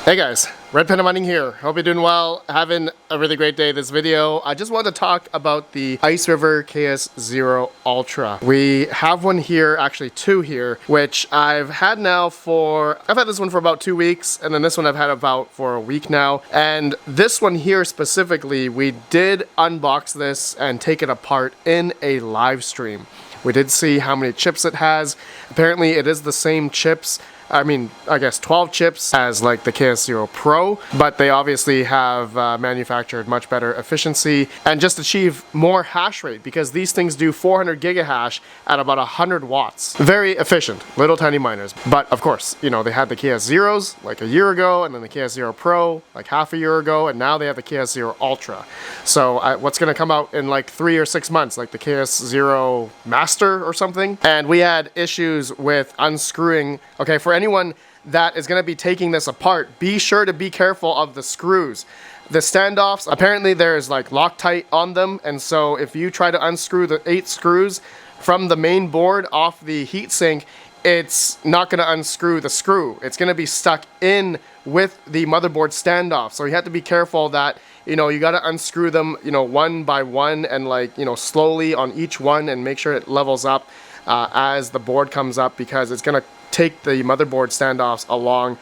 Hey guys, RedPandaMining here. Hope you're doing well. Having a really great day. This video, I just wanted to talk about the Ice River KS0 ULTRA. We have one here, actually two here, which I've had this one for about 2 weeks, and then this one I've had about for a week now. And this one here specifically, we did unbox this and take it apart in a live stream. We did see how many chips it has. Apparently it is the same chips. I guess 12 chips as like the KS0 Pro, but they obviously have manufactured much better efficiency and just achieve more hash rate because these things do 400 gigahash at about 100 watts. Very efficient, little tiny miners. But of course, you know, they had the KS0s like a year ago, and then the KS0 Pro like half a year ago, and now they have the KS0 ULTRA. So what's gonna come out in like 3 or 6 months, like the KS0 Master or something? And we had issues with unscrewing. Okay, for anyone that is going to be taking this apart, be sure to be careful of the screws. The standoffs, apparently there's like Loctite on them, and so if you try to unscrew the 8 screws from the main board off the heatsink, it's not going to unscrew the screw. It's going to be stuck in with the motherboard standoff. So you have to be careful that, you know, you got to unscrew them, you know, one by one, and like, you know, slowly on each one, and make sure it levels up as the board comes up, because it's going to take the motherboard standoffs along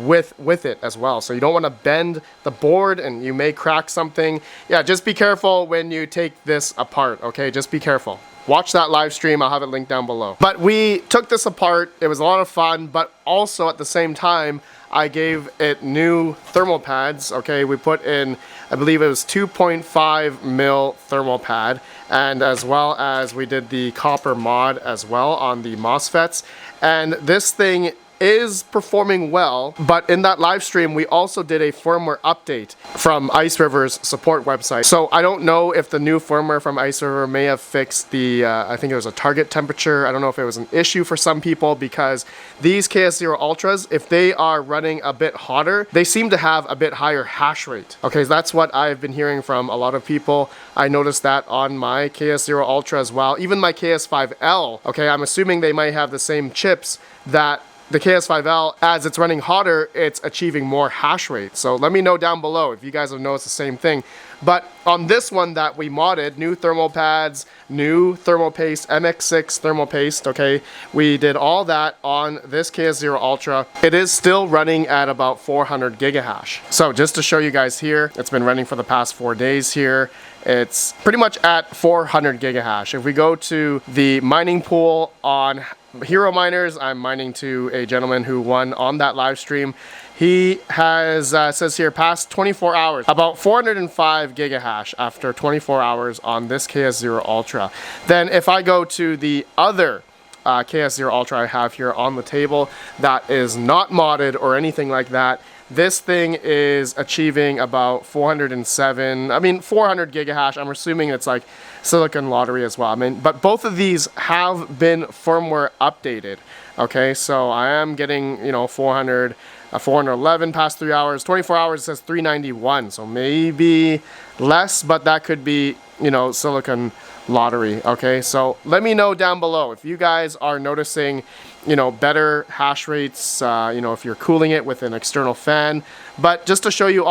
with it as well. So you don't want to bend the board and you may crack something. Yeah, just be careful when you take this apart, okay? Just be careful. Watch that live stream, I'll have it linked down below. But we took this apart, it was a lot of fun, but also at the same time, I gave it new thermal pads, okay? We put in, I believe it was 2.5 mil thermal pad, and as well as we did the copper mod as well on the MOSFETs. And this thing is performing well, but in that live stream we also did a firmware update from Ice River's support website. So I don't know if the new firmware from Ice River may have fixed the I think it was a target temperature. I don't know if it was an issue for some people, because these KS0 ULTRAs, if they are running a bit hotter, they seem to have a bit higher hash rate. Okay, so that's what I've been hearing from a lot of people. I noticed that on my KS0 ULTRA as well, even my KS5L. Okay, I'm assuming they might have the same chips that the KS5L, as it's running hotter, it's achieving more hash rate. So let me know down below if you guys have noticed the same thing. But on this one that we modded, new thermal pads, new thermal paste, MX6 thermal paste, okay? We did all that on this KS0 ULTRA. It is still running at about 400 gigahash. So just to show you guys here, it's been running for the past 4 days here. It's pretty much at 400 gigahash. If we go to the mining pool on Hero Miners, I'm mining to a gentleman who won on that live stream. He has, says here, past 24 hours, about 405 gigahash after 24 hours on this KS0 ULTRA. Then if I go to the other KS0 ULTRA I have here on the table that is not modded or anything like that, this thing is achieving about 400 gigahash. I'm assuming it's like silicon lottery as well. I mean, but both of these have been firmware updated. Okay, so I am getting, you know, 411 past 3 hours. 24 hours it says 391, so maybe less, but that could be, you know, silicon lottery. Okay, so let me know down below if you guys are noticing, you know, better hash rates, you know, if you're cooling it with an external fan. But just to show you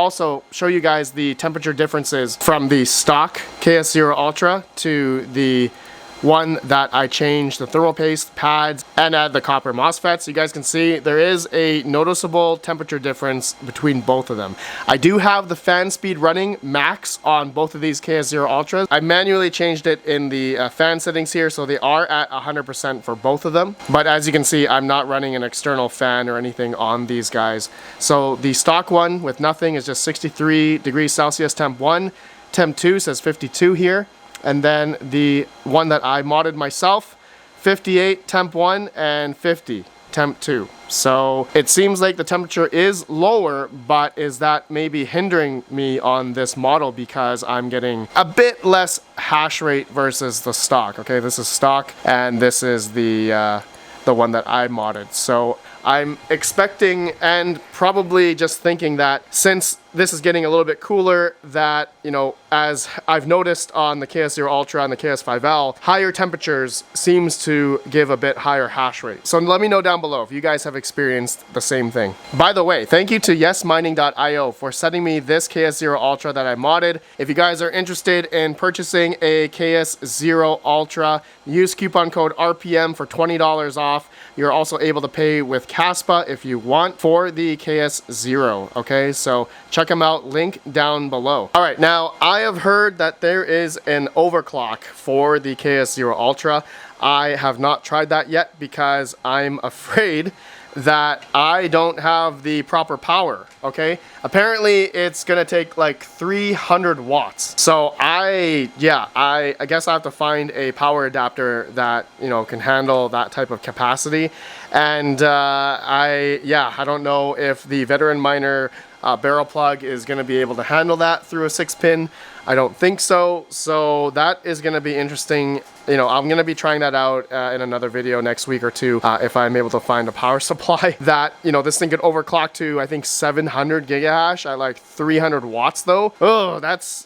guys the temperature differences from the stock KS0 ULTRA to the one that I changed the thermal paste pads and add the copper MOSFETs. You guys can see there is a noticeable temperature difference between both of them. I do have the fan speed running max on both of these KS0 ULTRAs. I manually changed it in the fan settings here, so they are at 100% for both of them. But as you can see, I'm not running an external fan or anything on these guys. So the stock one with nothing is just 63 degrees Celsius temp 1. Temp 2 says 52 here. And then the one that I modded myself, 58 temp 1 and 50 temp 2. So it seems like the temperature is lower, but is that maybe hindering me on this model because I'm getting a bit less hash rate versus the stock. Okay, this is stock and this is the one that I modded. So I'm expecting and probably just thinking that since this is getting a little bit cooler, that, you know, as I've noticed on the KS0 ULTRA and the KS5L, higher temperatures seems to give a bit higher hash rate. So let me know down below if you guys have experienced the same thing. By the way, thank you to yesmining.io for sending me this KS0 ULTRA that I modded. If you guys are interested in purchasing a KS0 ULTRA, use coupon code RPM for $20 off. You're also able to pay with Caspa if you want for the KS0, okay? So check them out, link down below. All right, now I have heard that there is an overclock for the KS0 ULTRA. I have not tried that yet because I'm afraid that I don't have the proper power, okay? Apparently it's gonna take like 300 watts. So I guess I have to find a power adapter that, you know, can handle that type of capacity. And I don't know if the Veteran Miner barrel plug is gonna be able to handle that through a 6-pin. I don't think so. So that is gonna be interesting. You know, I'm gonna be trying that out in another video next week or two if I'm able to find a power supply that, you know, this thing could overclock to, I think, 700 gigahash at like 300 watts though. Oh, that's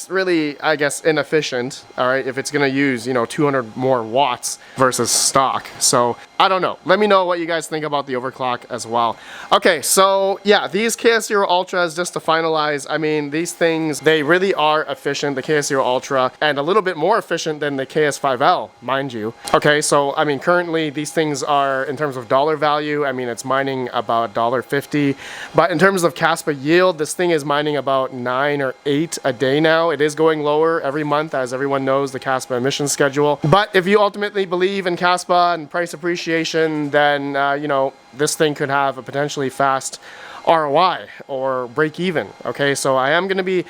really, I guess, inefficient. All right, if it's gonna use, you know, 200 more watts versus stock. So I don't know. Let me know what you guys think about the overclock as well. Okay, so yeah, these KS0 ULTRAs, just to finalize, I mean, these things, they really are efficient, the KS0 ULTRA, and a little bit more efficient than the KS5L, mind you. Okay, so I mean, currently these things are, in terms of dollar value, I mean, it's mining about $1.50, but in terms of Caspa yield, this thing is mining about 9 or 8 a day now. It is going lower every month, as everyone knows, the Caspa emission schedule. But if you ultimately believe in Caspa and price appreciation, then you know, this thing could have a potentially fast ROI or break even. Okay, so I am going to be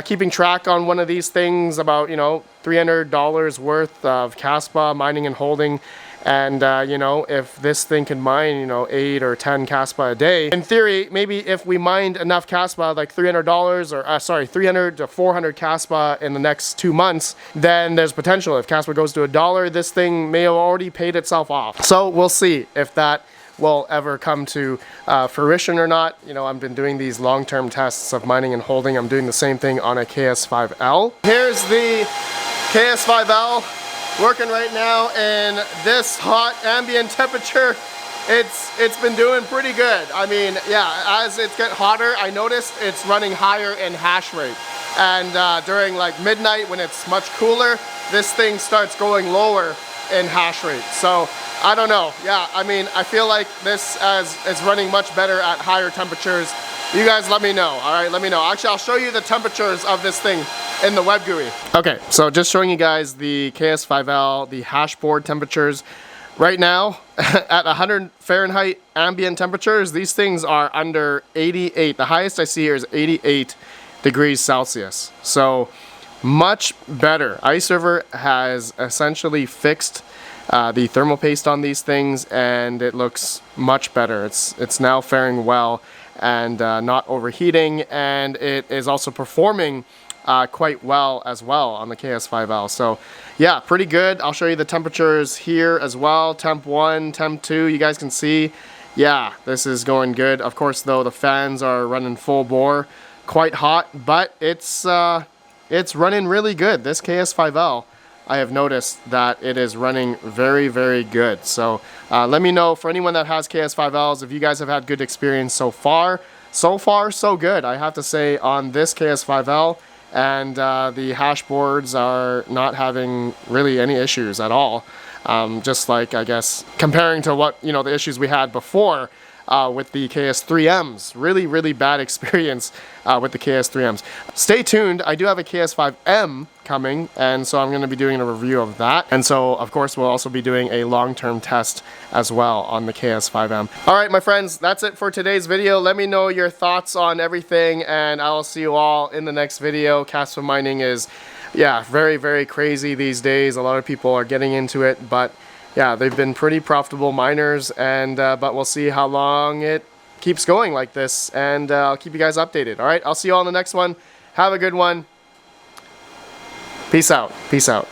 keeping track on one of these things, about, you know, $300 worth of Caspa mining and holding. And you know, if this thing can mine, you know, 8 or 10 Caspa a day, in theory, maybe if we mined enough Caspa, like $300 or 300 to 400 Caspa in the next 2 months, then there's potential. If Caspa goes to $1, this thing may have already paid itself off. So we'll see if that will ever come to fruition or not. You know, I've been doing these long-term tests of mining and holding. I'm doing the same thing on a KS5L. Here's the KS5L working right now in this hot ambient temperature. It's been doing pretty good. I mean, yeah, as it gets hotter, I noticed it's running higher in hash rate. And during like midnight, when it's much cooler, this thing starts going lower in hash rate. So I don't know. Yeah, I mean, I feel like this is running much better at higher temperatures. You guys let me know, all right? Let me know. Actually, I'll show you the temperatures of this thing in the web GUI. Okay, so just showing you guys the KS5L, the hash board temperatures. Right now, at 100 Fahrenheit ambient temperatures, these things are under 88. The highest I see here is 88 degrees Celsius. So much better. Ice River has essentially fixed the thermal paste on these things, and it looks much better. It's now faring well and not overheating, and it is also performing quite well as well on the KS5L. So yeah, pretty good. I'll show you the temperatures here as well. Temp 1, Temp 2, you guys can see. Yeah, this is going good. Of course, though, the fans are running full bore. Quite hot, but it's running really good. This KS5L, I have noticed that it is running very, very good. So let me know, for anyone that has KS5Ls, if you guys have had good experience so far. So far, so good, I have to say, on this KS5L. And the hash boards are not having really any issues at all. Just like, I guess, comparing to what, you know, the issues we had before with the KS3Ms. Really, really bad experience with the KS3Ms. Stay tuned. I do have a KS5M coming, and so I'm going to be doing a review of that. And so, of course, we'll also be doing a long-term test as well on the KS5M. All right, my friends, that's it for today's video. Let me know your thoughts on everything, and I'll see you all in the next video. Caspa mining is, yeah, very, very crazy these days. A lot of people are getting into it, but yeah, they've been pretty profitable miners, and but we'll see how long it keeps going like this, and I'll keep you guys updated. All right, I'll see you all in the next one. Have a good one. Peace out. Peace out.